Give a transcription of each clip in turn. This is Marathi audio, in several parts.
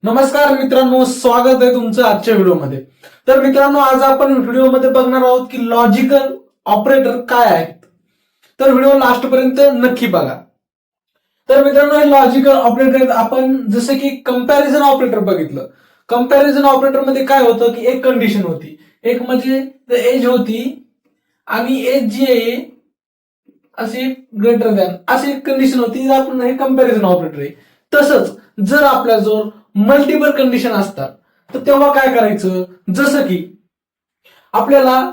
नमस्कार मित्रांनो, स्वागत आहे तुमचं आजच्या व्हिडिओमध्ये. तर मित्रांनो, आज आपण व्हिडिओमध्ये बघणार आहोत की लॉजिकल ऑपरेटर काय आहेत. तर व्हिडिओ लास्ट पर्यंत नक्की बघा. तर मित्रांनो, हे लॉजिकल ऑपरेटर आपण जसं की कंपॅरिझन ऑपरेटर बघितलं. कंपॅरिझन ऑपरेटर मध्ये काय होतं की एक कंडिशन होती, एक म्हणजे एज होती आणि एज जी आहे अशी ग्रेटर दॅन अशी एक कंडिशन होती. आपण हे कंपॅरिझन ऑपरेटर आहे. तसंच जर आपल्याजवळ मल्टिपल कंडिशन असतात तर तेव्हा काय करायचं, जसं की आपल्याला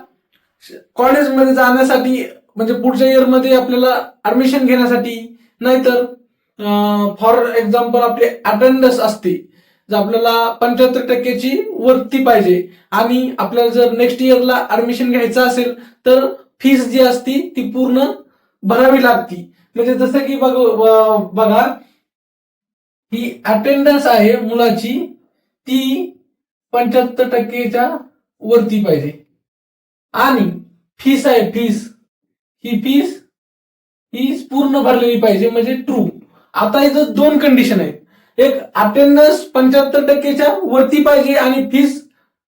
कॉलेजमध्ये जाण्यासाठी म्हणजे पुढच्या इयरमध्ये आपल्याला ऍडमिशन घेण्यासाठी, नाहीतर फॉर एक्झाम्पल आपली अटेंडन्स असते, जर आपल्याला 75% वरती पाहिजे आणि आपल्याला जर नेक्स्ट इयरला ऍडमिशन घ्यायचं असेल तर फीस जी असती ती पूर्ण भरावी लागती. म्हणजे जसं की बघा ही अटेंडन्स आहे मुलाची, ती 75%च्या वरती पाहिजे आणि फीस आहे, ही फीस पूर्ण भरलेली पाहिजे म्हणजे ट्रू. आता इथं दोन कंडिशन आहेत, एक अटेंडन्स 75%च्या वरती पाहिजे आणि फीस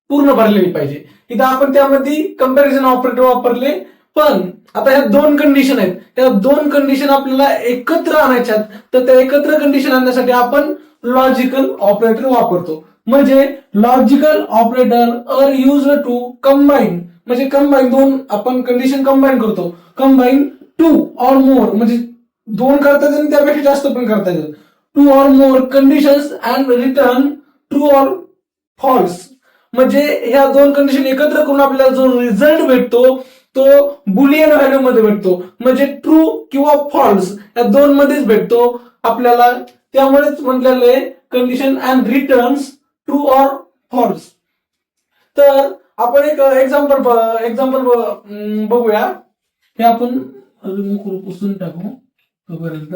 पूर्ण भरलेली पाहिजे. इथं आपण त्यामध्ये कंपॅरिझन ऑपरेटर वापरले. पण आता ह्या दोन कंडिशन आहेत, त्या दोन कंडिशन आपल्याला एकत्र आणायच्यात. तर त्या एकत्र कंडिशन आणण्यासाठी आपण लॉजिकल ऑपरेटर वापरतो. म्हणजे logical operator are used to combine, म्हणजे कंबाईन दोन आपण कंडिशन कंबाईन करतो. कंबाईन टू ऑर मोर, म्हणजे दोन करता येईल त्यापेक्षा जास्त पण करता येईल. Two or more conditions and return true or false. म्हणजे ह्या दोन कंडिशन एकत्र करून आपल्याला जो रिझल्ट भेटतो तो बुलियन व्हॅल्यू मध्ये भेटतो, म्हणजे ट्रू किंवा फॉल्स या दोन मध्येच भेटतो आपल्याला. त्यामुळेच म्हटलेलं आहे condition and returns true or false. तर आपण एक एक्झाम्पल बघूया. हे आपण पुसून टाकू तोपर्यंत.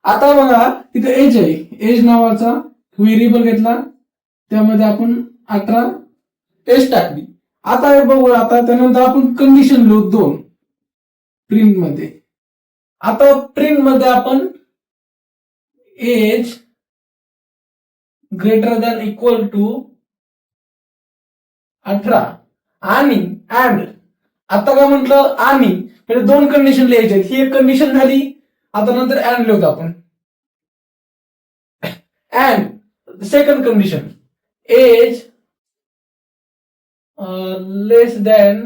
आता बघा तिथे एज आहे, एज नावाचा व्हेरिएबल घेतला, त्यामध्ये आपण 18 एज टाकली. आता हे बघू, आता त्यानंतर आपण कंडिशन लिहू दोन प्रिंट मध्ये. आता प्रिंट मध्ये आपण age greater than equal to 18 आणि अँड. आता काय म्हटलं, आणि म्हणजे दोन कंडिशन लिहायचे आहेत. ही एक कंडिशन झाली. आता नंतर अँड लिहूत आपण. And second condition, age less than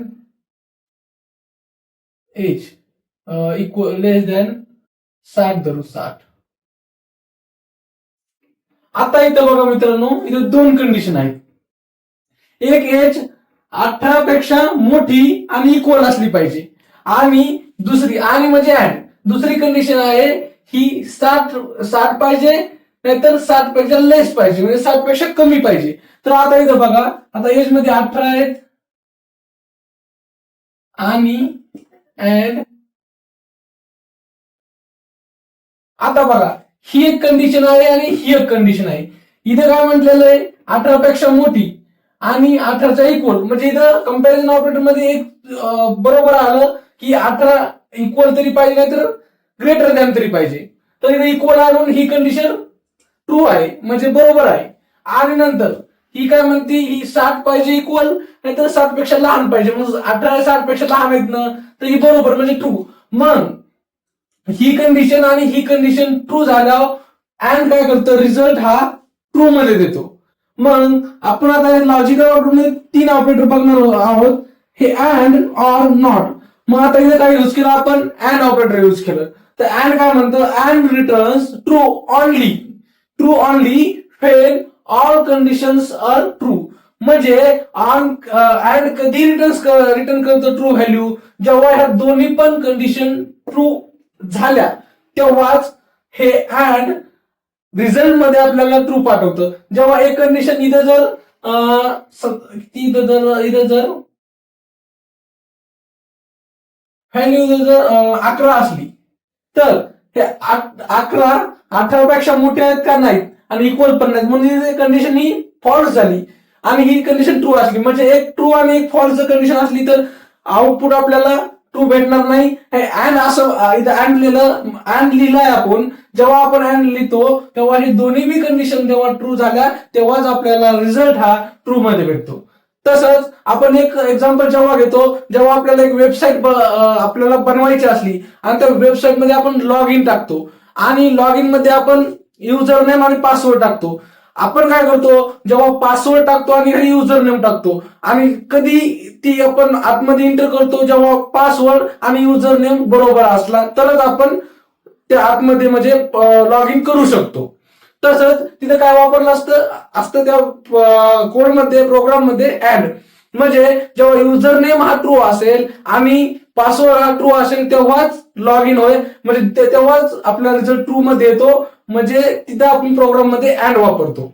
age equal less than 60 धरू 60. आता इथं बघा मित्रांनो, इथं दोन कंडिशन आहेत. एक एज 18 पेक्षा मोठी आणि इक्वल असली पाहिजे, आणि दुसरी आणि म्हणजे ऍड दुसरी कंडिशन आहे ही 60 पाहिजे, नाहीतर 60 पेक्षा लेस पाहिजे, म्हणजे 60 पेक्षा कमी पाहिजे. तर आता इथं बघा, आता एज मध्ये 18 आहेत आणि ऍड. आता बघा ही एक कंडिशन आहे आणि ही एक कंडिशन आहे. इथं काय म्हटलेलं आहे, 18 पेक्षा मोठी आणि 18च्या इक्वल, म्हणजे इथं कंपॅरिझन ऑपरेटर मध्ये एक बरोबर आलं की 18 इक्वल तरी पाहिजे, नाहीतर ग्रेटर दॅन तरी पाहिजे. तर इथं इक्वल आणून ही कंडिशन ट्रू आहे, म्हणजे बरोबर आहे. आणि नंतर ही काय म्हणते, ही 60 पाहिजे इक्वल, नाहीतर 60 पेक्षा लहान पाहिजे. मग 18 60 पेक्षा लहान आहेत ना, तर ही बरोबर म्हणजे ट्रू. मग ही कंडिशन आणि ही कंडिशन ट्रू झाल्यावर अँड काय करतो, रिझल्ट हा ट्रू मध्ये देतो. मग आपण आता लॉजिकल ऑपरेटर 3 ऑपरेटर बघणार आहोत, हे अँड ऑर नॉट. मग आता इथे काय यूज केलं आपण, अँड ऑपरेटर यूज केलं. तर अँड काय म्हणतं, and returns true only when all conditions are true. म्हणजे अँड कधी रिटर्न करतो ट्रू व्हॅल्यू, जेव्हा ह्या दोन्ही पण कंडिशन ट्रू झाल्या तेव्हाच हे अँड रिझल्ट मध्ये आपल्याला ट्रू पाठवतं. जेव्हा एक कंडिशन इथं जर व्हॅल्यू जर 11 असली तर हे 11 18 पेक्षा मोठे आहेत का नाहीत आणि इक्वल पण नाहीत, म्हणजे कंडिशन ही फॉल्स झाली. आणि ही कंडिशन ट्रू असली, म्हणजे एक ट्रू आणि एक फॉल्स कंडिशन असली तर आउटपुट आपल्याला ट्रू भेटणार नाही. हे अँड असं इथं अँड लिहिलंय आपण. जेव्हा आपण अँड लिहितो तेव्हा हे दोन्ही बी कंडिशन जेव्हा ट्रू झाल्या तेव्हाच आपल्याला रिझल्ट हा ट्रू मध्ये भेटतो. तसंच आपण एक एक्झाम्पल जेव्हा घेतो, जेव्हा आपल्याला एक वेबसाईट आपल्याला बनवायची असली आणि त्या वेबसाईट मध्ये आपण लॉग इन टाकतो आणि लॉग इन मध्ये आपण युजर नेम आणि पासवर्ड टाकतो. आपण काय करतो, जेव्हा पासवर्ड टाकतो आणि युजर नेम टाकतो आणि कधी ती आपण आतमध्ये एंटर करतो जेव्हा पासवर्ड आणि युजर नेम बरोबर असला तरच आपण त्या आतमध्ये म्हणजे लॉग इन करू शकतो. तसंच तिथे काय वापरलं असतं त्या कोडमध्ये प्रोग्राम मध्ये ऍड. म्हणजे जेव्हा युजर नेम हा ट्रू असेल आणि पासवर्ड हा ट्रू असेल तेव्हाच लॉग इन होईल, म्हणजे तेव्हाच आपला रिझल्ट ट्रू मध्ये येतो. म्हणजे तिथं आपण प्रोग्राम मध्ये ऍड वापरतो.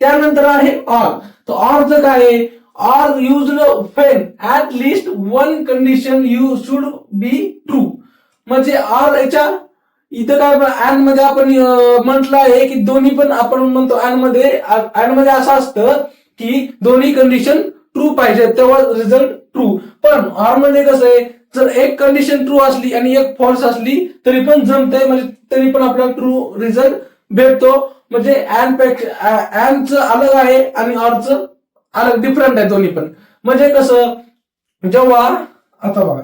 त्यानंतर आहे ऑर. तर ऑरचं काय आहे, or used when at least one condition you should be true. म्हणजे ऑर याच्या इथं काय अँड मध्ये आपण म्हटलं आहे की दोन्ही पण आपण म्हणतो अँड मध्ये असं असतं की दोन्ही कंडिशन ट्रू पाहिजे तेव्हा रिझल्ट ट्रू. पण ऑर मध्ये कसं आहे, जर एक कंडिशन ट्रू असली आणि एक फॉल्स असली तरी पण जमतंय, म्हणजे तरी पण आपल्याला ट्रू रिझल्ट भेटतो. म्हणजे अँडचं अलग आहे आणि ऑरचं अलग, डिफरंट आहे दोन्ही पण. म्हणजे कसं, जेव्हा आता बघा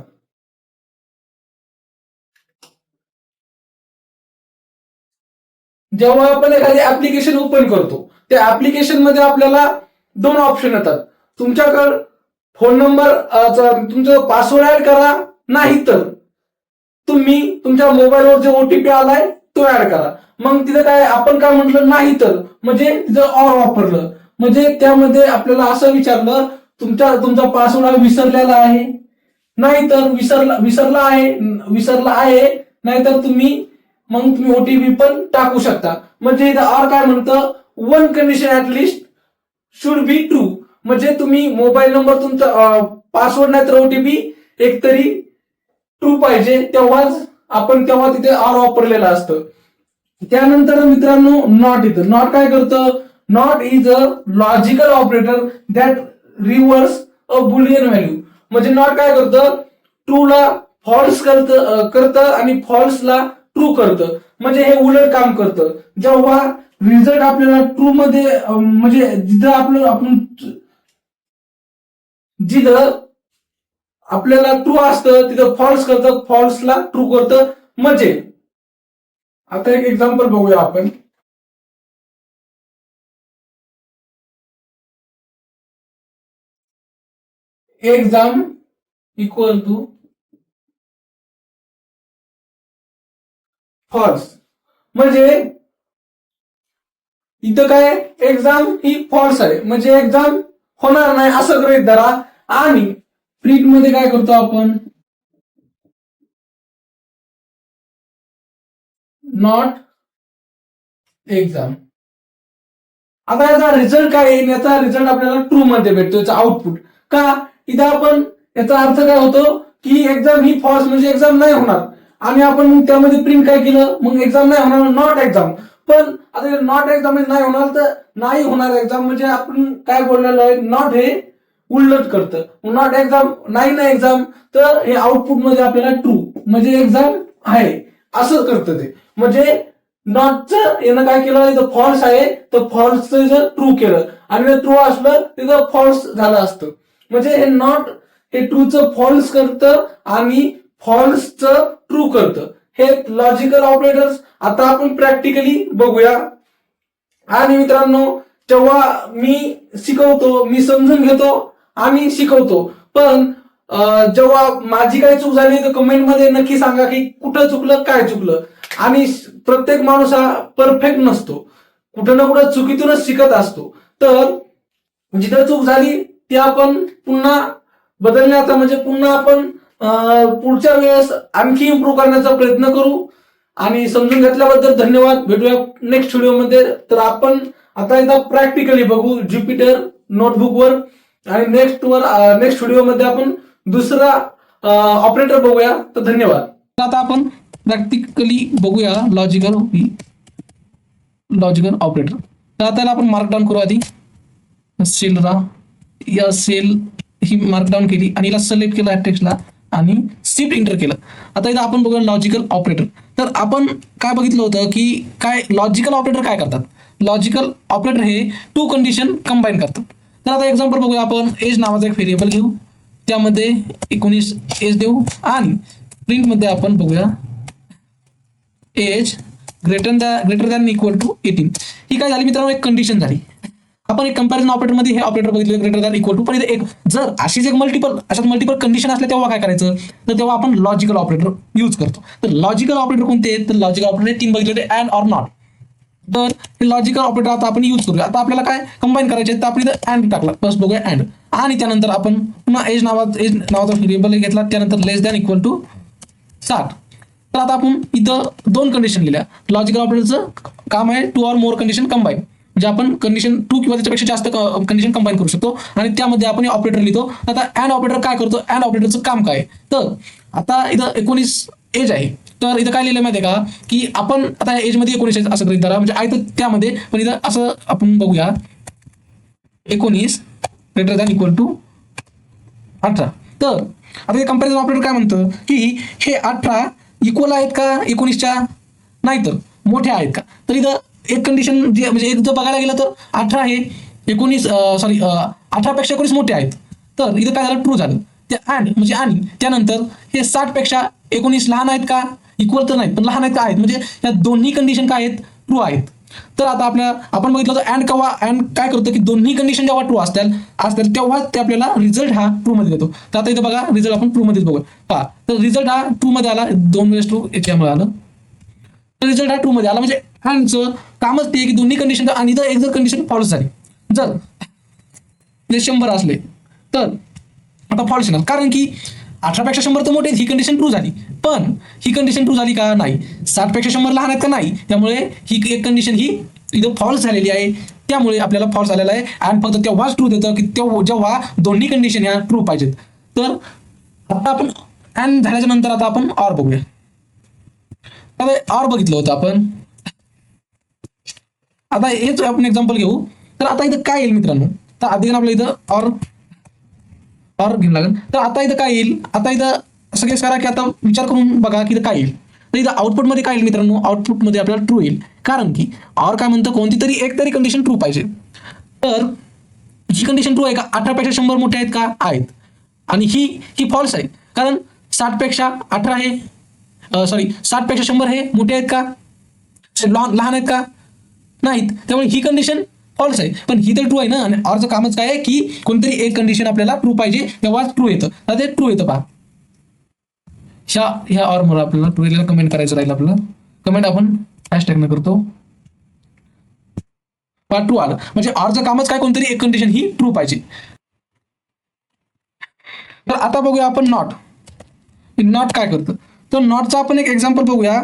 जेव्हा आपण एखादी ऍप्लिकेशन ओपन करतो त्या ऍप्लिकेशन मध्ये आपल्याला दोन ऑप्शन येतात. तुमच्याकडे फोन नंबर तुमचा पासवर्ड ऍड करा, नाही तर तुम्ही तुमच्या मोबाईलवर जो ओटीपी आलाय तो ऍड करा. मग तिथे काय आपण काय म्हटलं, नाही तर म्हणजे तिथं ऑर वापरलं. म्हणजे त्यामध्ये आपल्याला असं विचारलं तुमचा पासवर्ड हा विसरलेला आहे, नाही तर विसरला आहे, नाहीतर मग तुम्ही ओटीपी पण टाकू शकता. म्हणजे इथं ऑर काय म्हणतं, one condition at least should be true. म्हणजे तुम्ही मोबाईल नंबर तुमचा पासवर्ड नाही तर ओटीपी एकतरी ट्रू पाहिजे, तेव्हा तिथे ऑर वापरलेलं असतं. त्यानंतर मित्रांनो नॉट येतं. नॉट काय करतं, not is a logical operator that reverse a Boolean value. म्हणजे नॉट काय करतं, ट्रूला फॉल्स करतं आणि फॉल्सला ट्रू करतं. म्हणजे हे उलट काम करतं. जेव्हा रिझल्ट आपल्याला ट्रू मध्ये म्हणजे जिथं आपल्याला ट्रू असतं तिथं फॉल्स करतं, फॉल्सला ट्रू करतं. म्हणजे आता एक एक्झाम्पल बघूया आपण. Exam equal to false. म्हणजे इथं काय, एक्झाम ही फॉल्स आहे म्हणजे एक्झाम होणार नाही असं गृहीत धरा. आणि प्रिंट मध्ये काय करतो आपण, नॉट एक्झाम. आता याचा रिझल्ट काय येईल, याचा रिझल्ट आपल्याला ट्रू मध्ये भेटतो, याचा आउटपुट. का, इथं आपण याचा अर्थ काय होतो की एक्झाम ही फॉल्स म्हणजे एक्झाम नाही होणार. आणि आपण मग त्यामध्ये प्रिंट काय केलं, मग एक्झाम नाही होणार, नॉट एक्झाम. पण आता नॉट एक्झाम नाही होणार तर नाही होणार एक्झाम, म्हणजे आपण काय बोललेलो आहे, नॉट हे उलट करतं. नॉट एक्झाम नाही ना एक्झाम, तर हे आउटपुट मध्ये आपल्याला ट्रू म्हणजे एक्झाम आहे असं करतं ते. म्हणजे नॉटचं यानं काय केलं, इथं फॉल्स आहे तर फॉल्सचं जर ट्रू केलं आणि ट्रू असलं तिथं फॉल्स झालं असतं. म्हणजे हे नॉट हे ट्रूचं फॉल्स करतं आणि फॉल्सचं ट्रू करतं. हे लॉजिकल ऑपरेटर्स आता आपण प्रॅक्टिकली बघूया. आणि मित्रांनो जेव्हा मी शिकवतो, मी समजून घेतो आणि शिकवतो, पण जेव्हा माझी काही चूक झाली तर कमेंट मध्ये नक्की सांगा की कुठं चुकलं, काय चुकलं. आणि प्रत्येक माणूस हा परफेक्ट नसतो, कुठं ना कुठं चुकीतूनच शिकत असतो. तर जिथं चूक झाली ती आपण पुन्हा बदलण्याचा म्हणजे पुन्हा आपण पुढच्या वेळेस आणखी इम्प्रूव्ह करण्याचा प्रयत्न करू. आणि समजून घेतल्याबद्दल धन्यवाद. भेटूया नेक्स्ट व्हिडिओमध्ये. तर आपण आता एकदा प्रॅक्टिकली बघू ज्युपिटर नोटबुकवर आणि नेक्स्ट व्हिडिओमध्ये आपण दुसरा ऑपरेटर बघूया. तर धन्यवाद. आता आपण प्रॅक्टिकली बघूया लॉजिकल ऑपरेटर. तर त्याला आपण मार्कडाऊन करू आधी. सेल ही मार्कडाऊन केली आणि याला सिलेक्ट केला टेक्स्टला. आणि शिफ्ट इंटर केलं. आता इथं आपण बघूया लॉजिकल ऑपरेटर. तर आपण काय बघितलं होतं की काय लॉजिकल ऑपरेटर काय करतात. लॉजिकल ऑपरेटर हे टू कंडिशन कंबाईन करतात. तर आता एक्झाम्पल बघूया आपण. एज नावाचा एक व्हेरिएबल घेऊ, त्यामध्ये 19 एज देऊ आणि प्रिंटमध्ये आपण बघूया age greater than equal to 18. ही काय झाली मित्रांनो, एक कंडिशन झाली. आपण एक कंपॅरिझन ऑपरेटर मध्ये हे ऑपरेटर बघितले ग्रेटर दॅन इक्वल टू. पण इथे एक जर अशीच एक मल्टिपल कंडिशन असल्या तेव्हा काय करायचं, तर तेव्हा आपण लॉजिकल ऑपरेटर यूज करतो. तर लॉजिकल ऑपरेटर कोणते आहेत, तर लॉजिकल ऑपरेटर 3 बघितले होते, अँड ऑर नॉट. तर हे लॉजिकल ऑपरेटर आता आपण यूज करूया. आता आपल्याला काय कंबाईन करायचे, तर आपण इथं अँड टाकला, बस बघूया अँड. आणि त्यानंतर आपण पुन्हा एज नावाचा व्हेरिएबल घेतला, त्यानंतर लेस दॅन इक्वल टू 60. तर आता आपण इथं 2 कंडिशन लिहिल्या. लॉजिकल ऑपरेटरचं काम आहे 2 or more कंडिशन कंबाईन, म्हणजे आपण कंडिशन 2 किंवा त्याच्यापेक्षा जास्त कंडिशन कंबाईन करू शकतो आणि त्यामध्ये आपण ऑपरेटर लिहितो. आता अँड ऑपरेटर काय करतो, अँड ऑपरेटरचं काम काय. तर आता इथं 19 एज आहे, तर इथं काय लिहिलं माहिती आहे का, की आपण आता एज मध्ये 19 असं गृहीत धरा, म्हणजे आहे तर त्यामध्ये, पण इथं असं आपण बघूया 19 ग्रेटर दॅन इक्वल टू 18. तर आता हे कंपॅरिझन ऑपरेटर काय म्हणतं की हे 18 इक्वल आहेत का 19च्या, नाही तर मोठे आहेत का. तर इथं एक कंडिशन जे म्हणजे एक जर बघायला गेलं तर 18 हे 18 पेक्षा 19 मोठे आहेत. तर इथं काय झालं, ट्रू झालं. ते अँड म्हणजे आणि त्यानंतर हे 60 पेक्षा 19 लहान आहेत का, इक्वल तर नाहीत पण लहान आहेत का, आहेत. म्हणजे या दोन्ही कंडिशन काय आहेत, ट्रू आहेत. तर आता आपण बघितलं तर अँड काय करतं की दोन्ही कंडिशन जेव्हा ट्रू असतील तेव्हा ते आपल्याला रिझल्ट हा ट्रू मध्ये देतो. तर आता इथं बघा रिझल्ट आपण ट्रू मध्येच बघू पहा. तर रिझल्ट हा ट्रू मध्ये आला, 2 याच्यामुळे आलं. तर रिझल्ट हा ट्रू मध्ये आला, म्हणजे अँडचं कामच ते की दोन्ही कंडिशन. आणि इथं एक जर कंडिशन फॉल्स झाली, जर 100 असले तर आता फॉल्स येणार, कारण की 18 पेक्षा 100 तर मोठे, ही कंडिशन ट्रू झाली. पण ही कंडिशन ट्रू झाली का, नाही. 60 पेक्षा 100 लहान आहेत का, नाही. त्यामुळे ही एक कंडिशन ही इथं फॉल्स झालेली आहे. त्यामुळे आपल्याला फॉल्स आलेला आहे. आणि फक्त तेव्हाच ट्रू देतं की जेव्हा दोन्ही कंडिशन ह्या ट्रू पाहिजेत. तर आता आपण अँड झाल्याच्या नंतर आता आपण ऑर बघूया. आता ऑर बघितलं होतं आपण, आता हेच आपण एक्झाम्पल घेऊ. तर आता इथं काय येईल मित्रांनो, तर आधी आपल्या इथं ऑर घेऊन लागेल. तर आता इथं काय येईल, आता इथं असं केस करा की आता विचार करून बघा की इथं काय येईल. तर इथं आउटपुटमध्ये काय येईल मित्रांनो, आउटपुटमध्ये आपल्याला ट्रू येईल. कारण की ऑर काय म्हणतं, कोणती तरी एक तरी कंडिशन ट्रू पाहिजे. तर ही कंडिशन ट्रू आहे का, 18 पेक्षा 100 मोठे आहेत का, आहेत. आणि ही फॉल्स आहे, कारण 60 पेक्षा 18 हे 60 पेक्षा 100 हे मोठे आहेत का, लहान आहेत का, नाहीत. त्यामुळे ही कंडिशन फॉल्स आहे. पण ही तर ट्रू आहे ना. आणि ऑरचं कामच काय आहे की कोणतरी एक कंडिशन आपल्याला ट्रू पाहिजे तेव्हाच ट्रू येतं. आता ते ट्रू येतं पहा. ह्या ऑर मुळे आपल्याला ट्रू येईल. कमेंट करायचं राहील आपलं, कमेंट आपण हॅशटॅगनं करतो. ट्रू आलं, म्हणजे ऑरचं कामच काय, कोणतरी एक कंडिशन ही ट्रू पाहिजे. तर आता बघूया आपण नॉट काय करतं. तर नॉटचं आपण एक एक्झाम्पल बघूया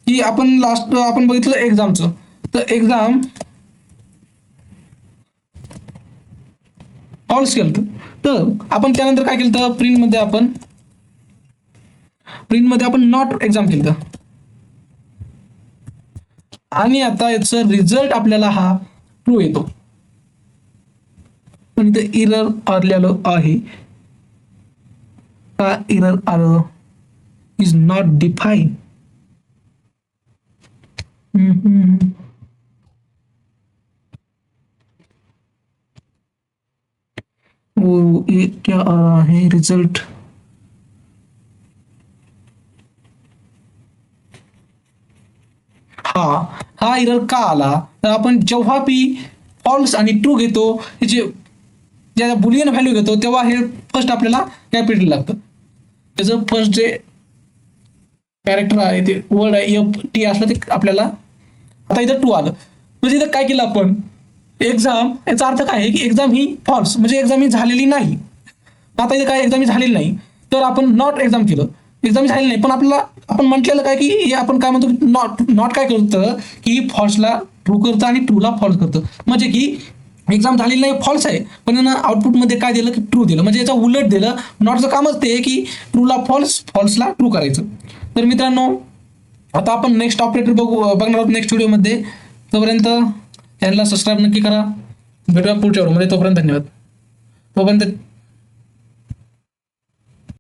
की आपण बघितलं एक्झामचं. तर एक्झाम फॉल्स केलं, तर आपण त्यानंतर काय केलं, तर प्रिंटमध्ये आपण नॉट एक्झाम केलं. आणि आता याचं रिझल्ट आपल्याला हा ट्रू येतो. पण इथे एरर आलेलं आहे, का एरर आलं, इज नॉट डिफाईन. वो ये क्या आ रहा है रिजल्ट, हा एरर का आला, तर आपण जेव्हा बी फॉल्स आणि ट्रू घेतो, ज्या बुलियन व्हॅल्यू घेतो, तेव्हा हे फर्स्ट आपल्याला कॅपिटल लागतं. त्याचं फर्स्ट जे कॅरेक्टर आहे ते वर्ड आहे FT असलं ते आपल्याला. आता इथं ट्रू आलं, म्हणजे इथं काय केलं आपण, एक्झाम, याचा अर्थ काय आहे की एक्झाम ही फॉल्स, म्हणजे एक्झाम ही झालेली नाही. आता इथं काय, एक्झाम ही झालेली नाही, तर आपण नॉट एक्झाम केलं. एक्झाम झालेली नाही, पण आपण म्हटलेलं काय की आपण काय म्हणतो, नॉट काय करतं की फॉल्सला ट्रू करतं आणि ट्रूला फॉल्स करतं. म्हणजे की एक्झाम झालेली नाही, फॉल्स आहे, पण आउटपुटमध्ये काय दिलं की ट्रू दिलं, म्हणजे याचा उलट दिलं. नॉटचं कामच ते की ट्रूला फॉल्स, फॉल्सला ट्रू करायचं. तर मित्रांनो, आता आपण नेक्स्ट ऑपरेटर बघणार आहोत नेक्स्ट व्हिडिओमध्ये. तोपर्यंत चॅनलला सबस्क्राईब नक्की करा. भेटूया पुढच्या व्हिडिओमध्ये. तोपर्यंत धन्यवाद. तोपर्यंत